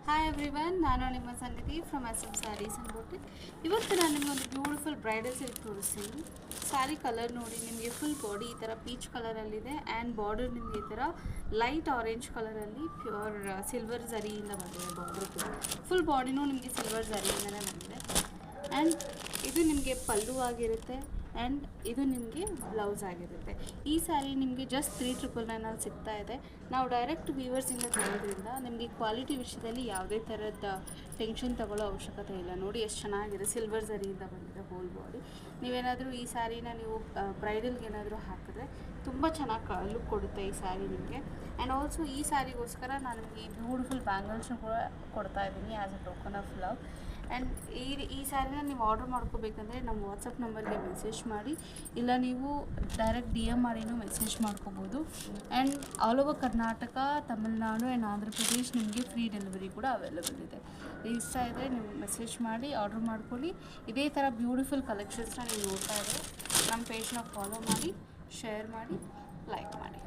Hi everyone, ನಾನು ನಿಮ್ಮ ಸಂಗತಿ ಫ್ರಮ್ ಎಸ್ ಎಮ್ ಸ್ಯಾರೀಸ್ ಅಂದ್ಬಿಟ್ಟು ಇವತ್ತು ನಾನು ನಿಮಗೆ ಒಂದು ಬ್ಯೂಟಿಫುಲ್ ಬ್ರೈಡಲ್ ಸಿಲ್ಕ್ ತೋರಿಸ್ತೀನಿ. ಸ್ಯಾರಿ ಕಲರ್ ನೋಡಿ, ನಿಮಗೆ ಫುಲ್ ಬಾಡಿ ಈ ಥರ ಪೀಚ್ ಕಲರಲ್ಲಿದೆ ಆ್ಯಂಡ್ ಬಾರ್ಡರ್ ನಿಮಗೆ ಈ ಥರ ಲೈಟ್ ಆರೆಂಜ್ ಕಲರಲ್ಲಿ ಪ್ಯೂರ್ ಸಿಲ್ವರ್ ಝರಿಯಿಂದ ಬಂದಿದೆ. ಬಾರ್ಡರ್ ಕೂಡ ಫುಲ್ ಬಾಡಿನೂ ನಿಮಗೆ ಸಿಲ್ವರ್ ಝರಿಯಿಂದನೇ ಬಂದಿದೆ ಆ್ಯಂಡ್ ಇದು ನಿಮಗೆ ಪಲ್ಲು ಆಗಿರುತ್ತೆ ಆ್ಯಂಡ್ ಇದು ನಿಮಗೆ ಬ್ಲೌಸ್ ಆಗಿರುತ್ತೆ. ಈ ಸ್ಯಾರಿ ನಿಮಗೆ ಜಸ್ಟ್ 3,999 ಸಿಗ್ತಾ ಇದೆ. ನಾವು ಡೈರೆಕ್ಟ್ ವೀವರ್ಸಿಂದ ತಗೊಳ್ಳೋದ್ರಿಂದ ನಿಮಗೆ ಕ್ವಾಲಿಟಿ ವಿಷಯದಲ್ಲಿ ಯಾವುದೇ ಥರದ ಟೆನ್ಷನ್ ತಗೊಳ್ಳೋ ಅವಶ್ಯಕತೆ ಇಲ್ಲ. ನೋಡಿ ಎಷ್ಟು ಚೆನ್ನಾಗಿದೆ, ಸಿಲ್ವರ್ ಝರಿಯಿಂದ ಬಂದಿದೆ ಹೋಲ್ ಬಾಡಿ. ನೀವೇನಾದರೂ ಈ ಸ್ಯಾರಿನ ನೀವು ಬ್ರೈಡಲ್ಗೆ ಏನಾದರೂ ಹಾಕಿದ್ರೆ ತುಂಬ ಚೆನ್ನಾಗಿ ಲುಕ್ ಕೊಡುತ್ತೆ ಈ ಸ್ಯಾರಿ ನಿಮಗೆ. ಆ್ಯಂಡ್ ಆಲ್ಸೋ ಈ ಸ್ಯಾರಿಗೋಸ್ಕರ ನಾನು ನಿಮಗೆ ಈ ಬ್ಯೂಟಿಫುಲ್ ಬ್ಯಾಂಗಲ್ಸ್ನ ಕೂಡ ಕೊಡ್ತಾ ಇದ್ದೀನಿ as a token of love. And ಈ ಸ್ಯಾರಿನ ನೀವು ಆರ್ಡ್ರ್ ಮಾಡ್ಕೋಬೇಕಂದ್ರೆ ನಮ್ಮ ವಾಟ್ಸಪ್ ನಂಬರ್ಗೆ ಮೆಸೇಜ್ ಮಾಡಿ, ಇಲ್ಲ ನೀವು ಡೈರೆಕ್ಟ್ DM ಮಾಡಿನೂ ಮೆಸೇಜ್ ಮಾಡ್ಕೋಬೋದು. And all over Karnataka, Tamil Nadu and Andhra Pradesh ನಿಮಗೆ ಫ್ರೀ ಡೆಲಿವರಿ ಕೂಡ ಅವೈಲೇಬಲ್ ಇದೆ. ಇಷ್ಟ ಇದ್ದರೆ ನೀವು ಮೆಸೇಜ್ ಮಾಡಿ ಆರ್ಡ್ರ್ ಮಾಡ್ಕೊಳ್ಳಿ. ಇದೇ ಥರ ಬ್ಯೂಟಿಫುಲ್ ಕಲೆಕ್ಷನ್ಸ್ನ ನೀವು ನೋಡ್ತಾ ಇದ್ದರೆ ನಮ್ಮ ಪೇಜ್ನ ಫಾಲೋ ಮಾಡಿ, ಶೇರ್ ಮಾಡಿ, ಲೈಕ್ ಮಾಡಿ.